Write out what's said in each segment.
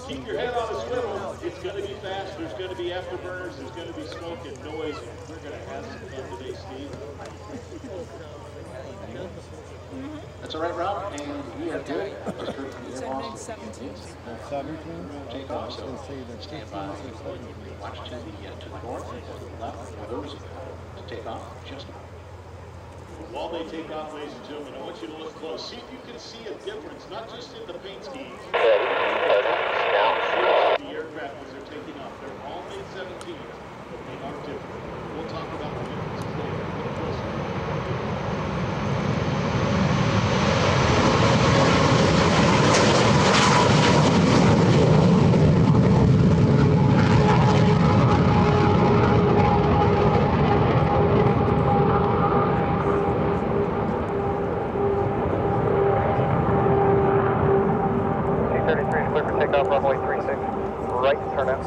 keep your head on a swivel. It's going to be fast. There's going to be afterburners. There's going to be smoke and noise. We're going to have some fun today, Steve. That's all right, Rob, and we are good. Just heard from the air boss. 17. Take off, so stand by. Watch to the north, to the left, for those to take off. Just while they take off, ladies and gentlemen, I want you to look close. See if you can see a difference, not just in the paint schemes. The aircraft as they're taking off. They're all mid-17s, but they are different. We'll talk about the differences later. Look closer. Runway 36, right turn out.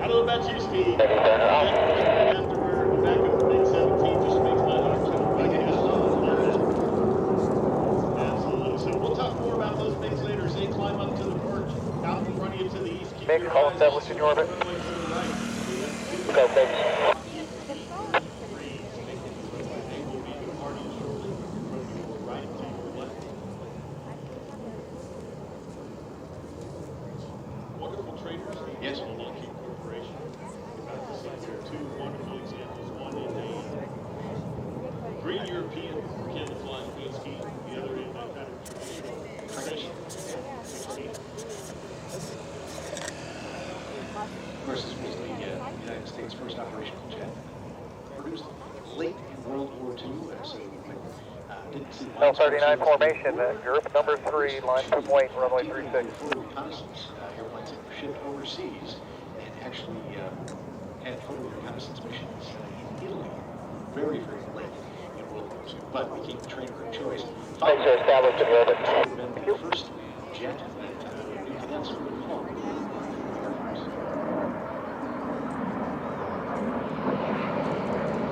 I don't know about you, Steve. After we're back up to mid-17, just makes my heart jump. Absolutely. So we'll talk more about those MiGs later as they climb up to the perch. Out in front of you to the east. MiG, call established in your orbit. Go, MiG. Yes. Lockheed Corporation. About to see there two wonderful examples. One in a green European camouflage paint scheme, the other in that kind of traditional 16. Of course, this was the United States' first operational jet. Produced late in World War II, so didn't see L-39 formation, group number 3, line from weight, runway 36. Reconnaissance airplanes that were shipped overseas and actually had photo reconnaissance missions in Italy very, very late in World War II, but became the trainer of choice. Thanks, sir. Established in orbit. Been the first jet that new cadets would call the Air Force.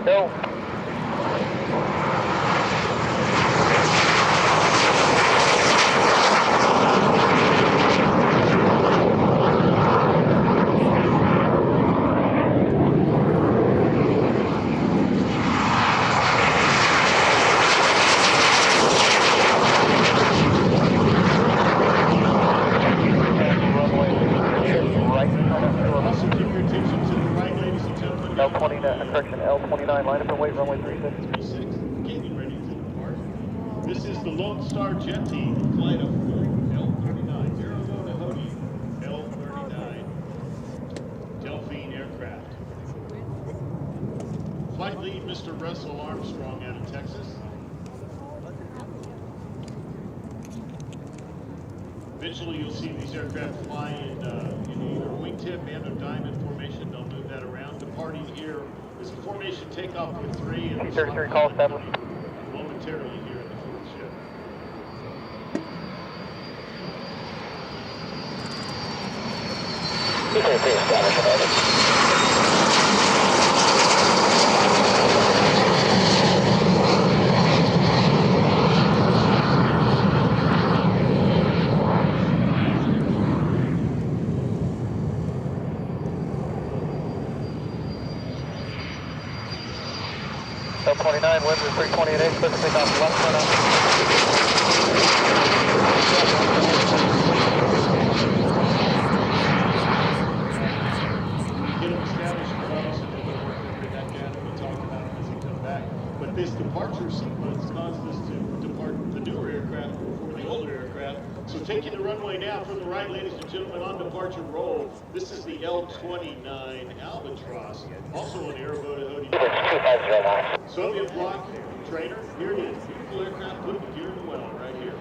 Go. L29, line up and wait, runway 36. 36, getting ready to depart. This is the Lone Star Jet Team, flight of L-39 L-39 Delphin aircraft. Flight lead, Mr. Russell Armstrong out of Texas. Eventually you'll see these aircraft fly in either wingtip and a diamond formation. They'll move that around. Departing here is a formation takeoff with 3 and 33 call established. Momentarily here in the fourth ship. L29, winds are 328, clear to take off left turn out. Get them established in place and then we'll work into that data we'll talk about it as we come back. But this departure sequence caused us to depart the newer aircraft before the older aircraft. So taking the runway now from the right, ladies and gentlemen, on departure roll. This is the L29 Albatross, also an airboat at Hody. Soviet block trainer. Here it is. Beautiful aircraft, put the gear in the well right here.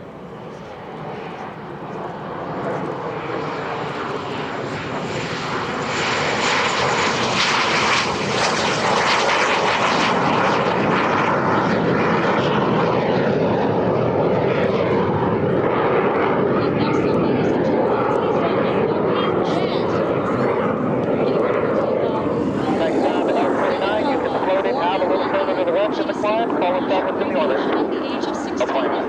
Call established in the orbit.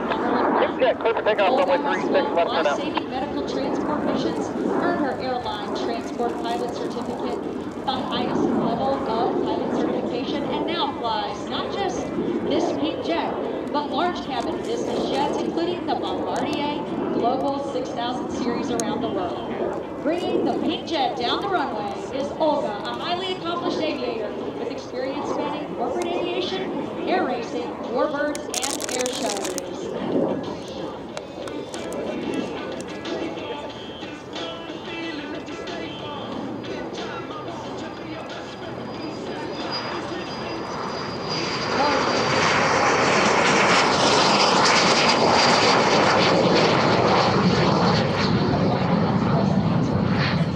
life-saving medical transport missions, earned her airline transport pilot certificate, the highest level of pilot certification, and now flies not just this pink jet, but large cabin business jets, including the Bombardier Global 6000 series around the world. Bringing the pink jet down the runway is Olga, a highly accomplished aviator with experience spanning corporate aviation, air racing, warbirds, and airshows.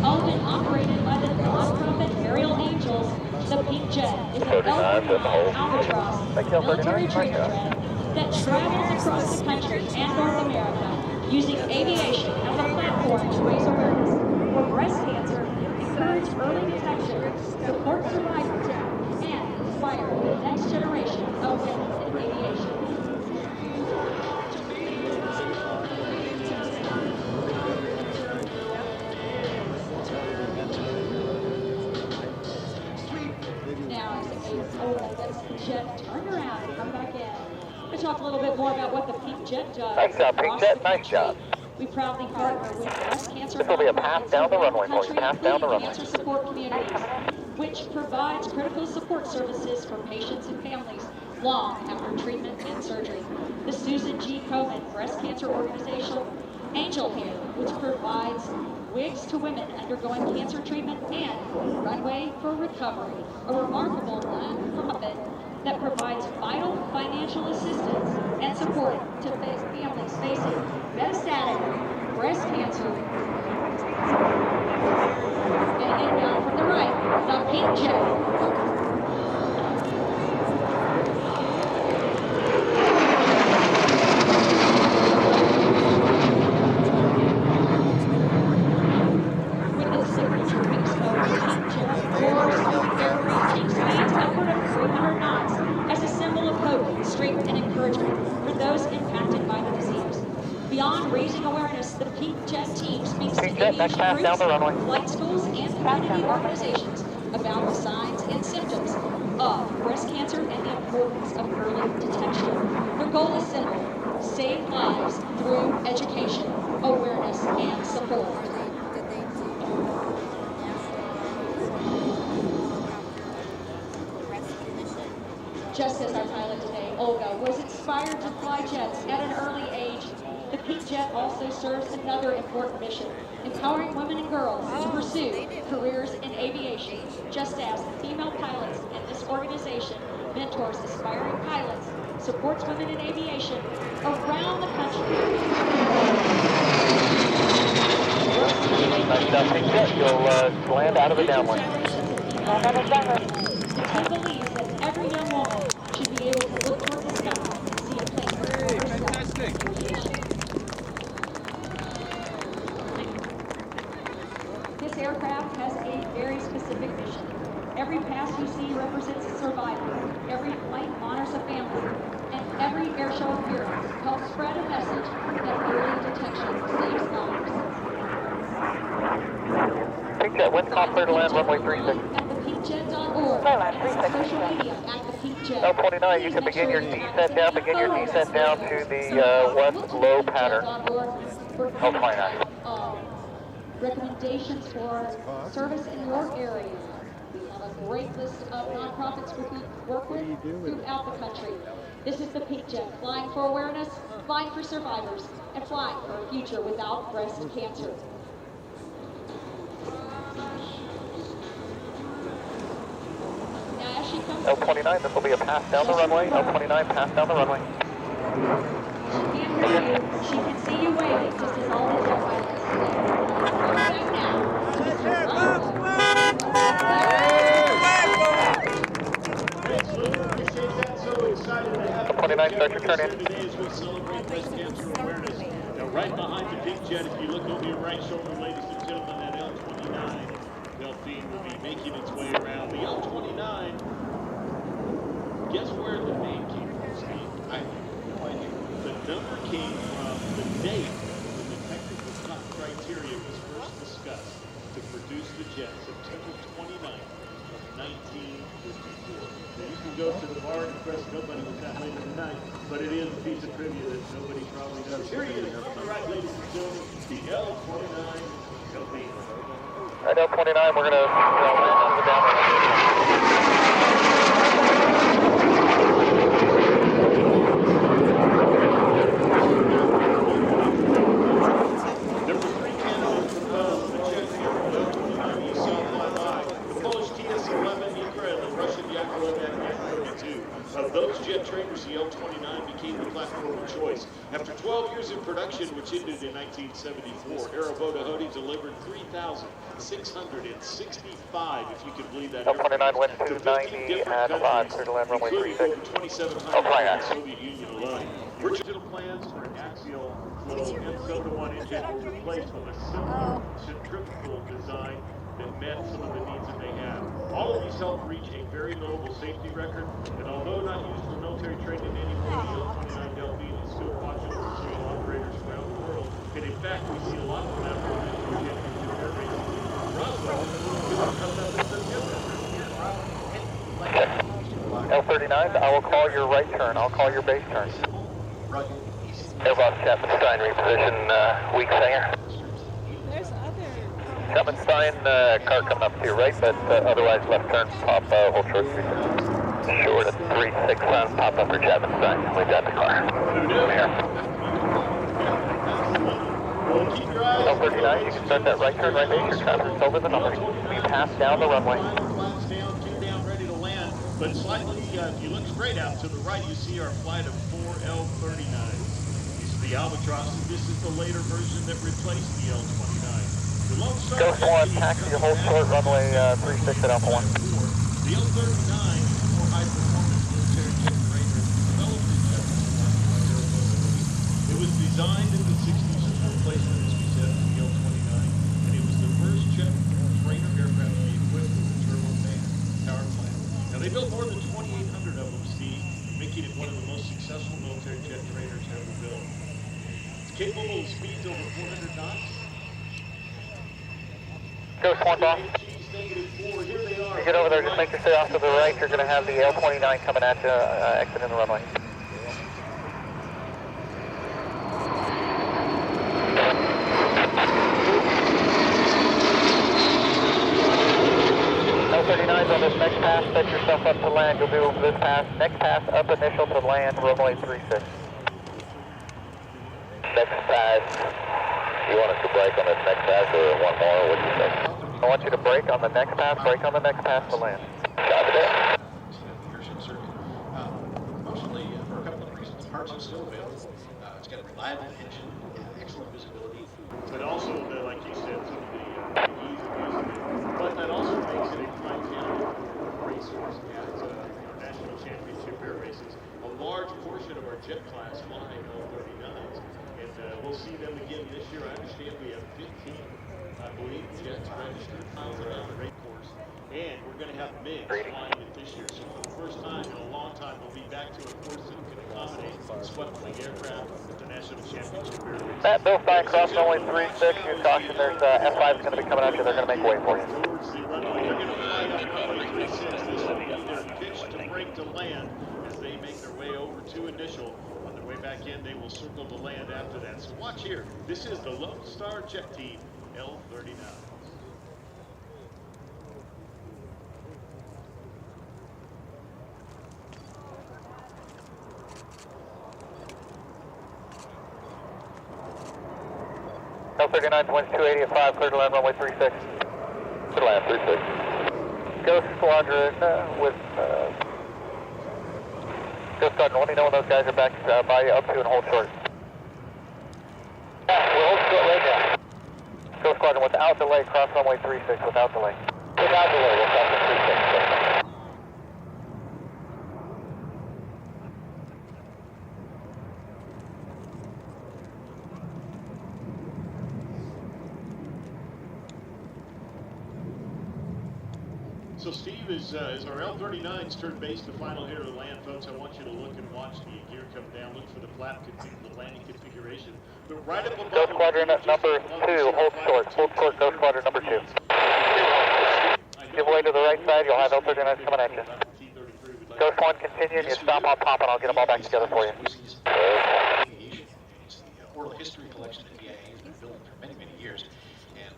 Owned and operated by the nonprofit Aerial Angels, the Pink Jet is an L-39 Albatross military trainer that travels across the country and North America, using aviation as a platform to raise awareness for breast cancer, encourage early detection, support survivors, and inspire the next generation of women in aviation. Now, as the jet turn around and come back in. We'll talk a little bit more about what the Pink Jet does. Nice job, Pink Jet. Nice job. We proudly partner with breast cancer. This will be a pass down the runway for you. Pass down the runway. Cancer support communities, which provides critical support services for patients and families long after treatment and surgery. The Susan G. Komen Breast Cancer Organization, Angel Hair, which provides wigs to women undergoing cancer treatment, and Runway for Recovery, a remarkable nonprofit that provides vital financial assistance and support to families facing metastatic breast cancer. And inbound from the right, the Pink Jet. Beyond raising awareness, the Pink Jet team speaks to aviation groups, flight schools, and community organizations about the signs and symptoms of breast cancer and the importance of early detection. Their goal is simple: save lives through education, awareness, and support. Just as our pilot today, Olga, was inspired to fly jets at an early age, the Pink Jet also serves another important mission, empowering women and girls to pursue careers in aviation, just as female pilots in this organization mentors aspiring pilots, supports women in aviation around the country. Nice job, Pink Jet. You'll land out of the downwind. The team believes that every young woman should be able to look toward the sky and see a plane. Fantastic. This aircraft has a very specific mission. Every pass you see represents a survivor. Every flight honors a family. And every airshow appearance helps spread a message that early detection saves lives. Pink Jet, wind calm clear to land, runway 36. At thepinkjet.org. Social media at the Pink Jet. L29, you can begin your descent down. Begin your descent down to the west low pattern. L29. Recommendations for service in your area. We have a great list of nonprofits we work with throughout the country. This is the Pink Jet, flying for awareness, flying for survivors, and flying for a future without breast cancer. Now, as she comes L29, this will be a pass down the runway. L29, pass down the runway. She can hear you. She can see you waving, just as all the jet pilots. Back now to Mr. L29, start your turn in. Today as we celebrate breast cancer awareness. Now, right behind the Pink Jet, if you look over your right shoulder, ladies and gentlemen, that L29 Delphin will be making its way around. The L29, guess where the name came from, Steve? I have no idea. The number came from the date when the jet, September 29th of 1954. Now you can go to the bar and impress nobody with that later tonight, but it is a piece of trivia that nobody probably knows. Here he is. All right, ladies and gentlemen, the L-29 Delphin. All right, L29, we're going to land on the downwind. There were three candidates proposed, the Czech L-29 you saw fly by, the Polish TS-11 Ikra, and the Russian Yakolev An-32. Of those jet trainers, the L-29 became the platform of choice. After 12 years in production, which ended in 1974, Aeroboda Hody delivered 3,665, if you can believe that. L-29 went to 90 at 5, clear to land runway 36. Over 2,700 in the Soviet Union alone. Original plans for an axial flow M71 engine were replaced with a similar centrifugal design that met some of the needs that they had. All of these helped reach a very notable safety record, and although not used for military training anymore, the L-29 Delphin is still popular with civil operators around the world, and in fact, we see a lot of them out there in the championship air racing. Roswell, L-39, I will call your right turn. I'll call your base turn. Airbus Chapman Stein, reposition weak singer. There's other. Chapman Stein, car coming up to your right, but otherwise left turn, pop, hold short 36. Short at 36 on, pop up for Chapman Stein. We got the car. Here. L-39, you can start that right turn, right base. Your conference over the number. We pass down the runway. But slightly, if you look straight out to the right, you see our flight of 4 L-39s. This is the Albatross, and this is the later version that replaced the L-29. The Lone Star Ghost 1, taxi, hold short, runway 36 at Alpha 1. The L-39 is a more high-performance military jet trainer developed in Japan. It was designed in the 60s as a replacement, as we said, for the L-29, and it was the first jet trainer aircraft to be equipped with a turbofan power plant. Now, they built more than 2,800 of them, Steve, making it one of the most successful military jet trainers ever built. It's capable of speeds over 400 knots. Ghost 1, boss. You get over there, just make your stay off to the right. You're going to have the L-29 coming at you, exiting the runway. L-39's on this next pass, set yourself up to land. You'll do this pass, next pass, up initial to land, runway 36. Next pass. You want us to brake on this next pass or one more? What do you think? I want you to brake on the next pass, brake on the next pass to land. Copy that. Airshow circuit. Mostly for a couple of reasons. Parts are still available. It's got a reliable engine, excellent visibility. But also, like you said, some of the ease of using it. But that also makes it a prime candidate for racers at our national championship air races. A large portion of our jet class fly L-39s. And we'll see them again this year. I understand we have 15, I believe, jets registered around the race course. And we're going to have MiGs flying it this year. So for the first time in a long time, we'll be back to a course that can accommodate swept-wing aircraft at the national championship air races. Matt, Bill Stein, cross runway 36. Your caution, there's F5 is going to be coming at you. They're going to make way for you. Towards the runway. They're going to fly up runway 36. This will be their pitch to brake to land as they make their way over to initial. On their way back in, they will circle to land after that. So watch here. This is the Lone Star Jet Team, L-39. L-39, winds 280 at 5, clear to land runway 36. Clear to land 36. Ghost Squadron with Ghost Squadron, let me know when those guys are back by you, up to and hold short. We'll hold short right now. Ghost Squadron, without delay, cross runway 36, without delay. Without delay, we'll cross the 36. So Steve, as our L-39's turned base to final here to land, folks, I want you to look and watch the gear come down. Look for the flap, the landing configuration. But right up above Ghost Squadron at number 2, hold short, Ghost Squadron number 2. right side, you'll have L-39 coming at you. Ghost 1, continue, and you stop on top, and I'll get them all back together for you. Aviation. It's the oral history collection that EAA has been building for many, many years. And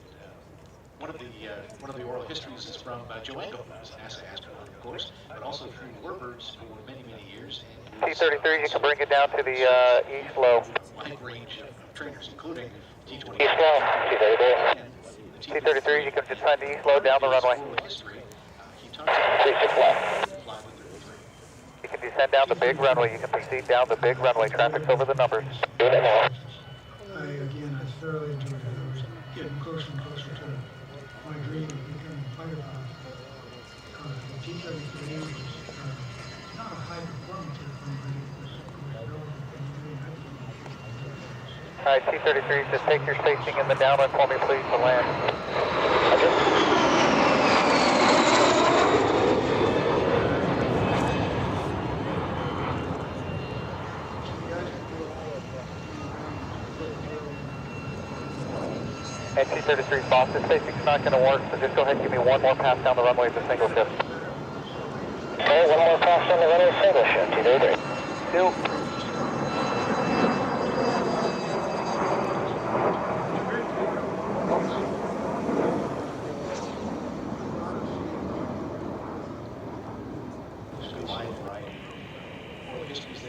one of the oral histories is from Joanne, who's an NASA astronaut, of course, but also through Warbirds for many, many years. T-33, you can bring it down to the east low. Wide range of trainers, including T-20. East low, T-33. T-33, you can just find the east low down the runway. You can descend down the big runway. You can proceed down the big runway. Traffic's over the numbers. Again, I thoroughly enjoyed it. I was getting closer and closer to my dream of becoming a fighter pilot. The T-33 was not a high-performance airplane, but it was relevant and doing everything. All right, T-33, just take your staging in the downwind for me, please, to land. And T-33's boss, this staging's not going to work, so just go ahead and give me one more pass down the runway as a single shift. Okay, one more pass down the runway, single shift, T-33. Two.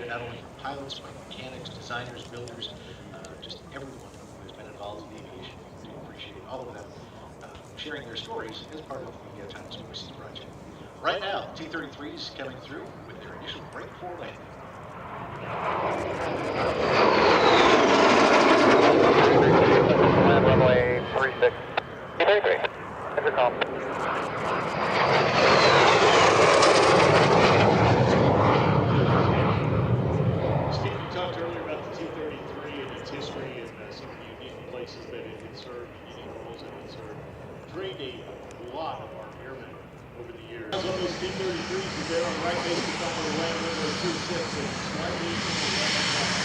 Not only for pilots, but mechanics, designers, builders, just everyone who has been involved in aviation. We do appreciate all of them sharing their stories as part of the Timeless Overseas project. Right now, T-33 is coming through with their initial break for landing. Land runway 36. T-33, intercom. Places that it can serve, unique roles that it can serve. Trained a lot of our airmen over the years. Some of those T-33s are there on right base to top of the land window 26 and slightly from the left side.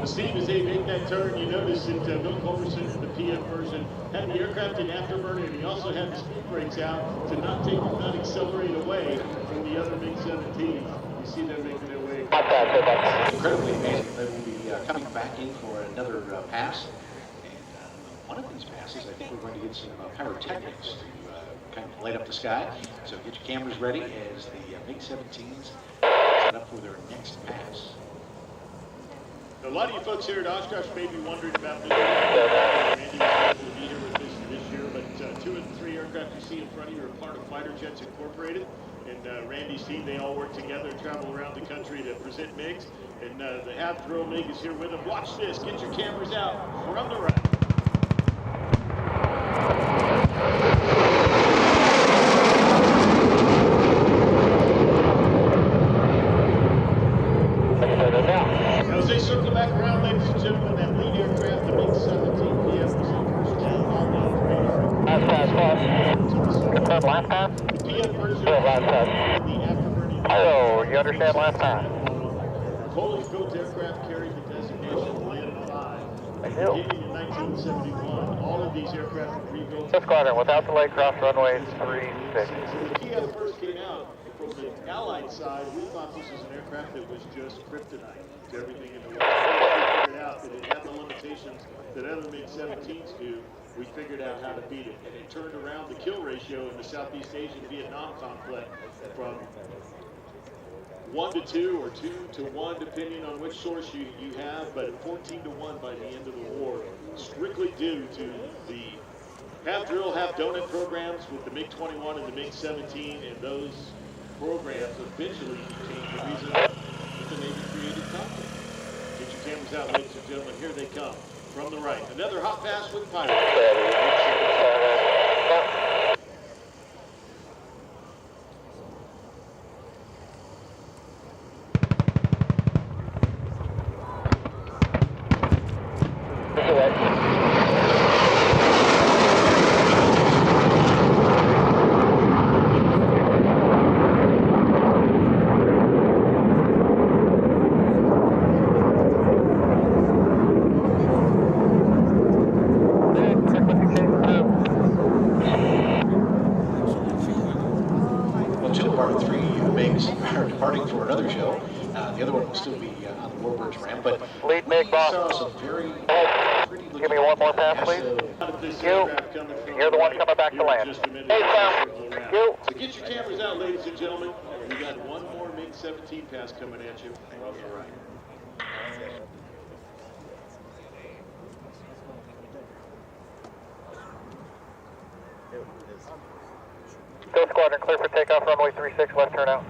Steve, as they make that turn, you notice that Bill Culberson in the PF version had the aircraft in afterburner, and he also had the speed brakes out to not accelerate away from the other MiG-17s. You see them making their way. Incredibly amazing. They will be coming back in for another pass. And one of these passes, I think we're going to get some pyrotechnics to kind of light up the sky. So get your cameras ready as the MiG-17s set up for their next pass. A lot of you folks here at Oshkosh may be wondering about this. Randy was able to be here with this year, but 2 of the 3 aircraft you see in front of you are part of Fighter Jets Incorporated. And Randy's team, they all work together and travel around the country to present MiGs. And the half-drill MiG is here with them. Watch this. Get your cameras out from the right. As they circle back around, ladies and gentlemen, that lead aircraft, the MiG-17 PF, was in first down on the Last pass. Confirm last pass? The PF version last pass. the afterburning. Oh, you understand last pass? Polish-built aircraft carried the designation LIN 5. Beginning in 1971, all of these aircraft were rebuilt. Fifth Squadron, without delay, cross runway 36. So when the Kiev first came out, from the Allied side, we thought this was an aircraft that was just kryptonite to everything in the West. We figured out that it had the limitations that other MiG-17s do. We figured out how to beat it, and it turned around the kill ratio in the Southeast Asian Vietnam conflict from 1 to 2 or 2 to 1, depending on which source you have, but 14 to 1 by the end of the war, strictly due to the half drill, half donut programs with the MiG-21 and the MiG-17, and those programs eventually became the reason that the Navy created conflict. Get your cameras out, ladies and gentlemen. Here they come from the right. Another hot pass with pilot. Departing for another show. The other one will still be on the Warbirds ramp, but lead MiG bomb. saw some very pretty looking. Give me one more pass, please. You're the one coming back to land. Hey, Sam. You. So get your cameras out, ladies and gentlemen. We got one more MiG-17 pass coming at you from the right. Go Squadron, clear for takeoff, runway 36, left turn out.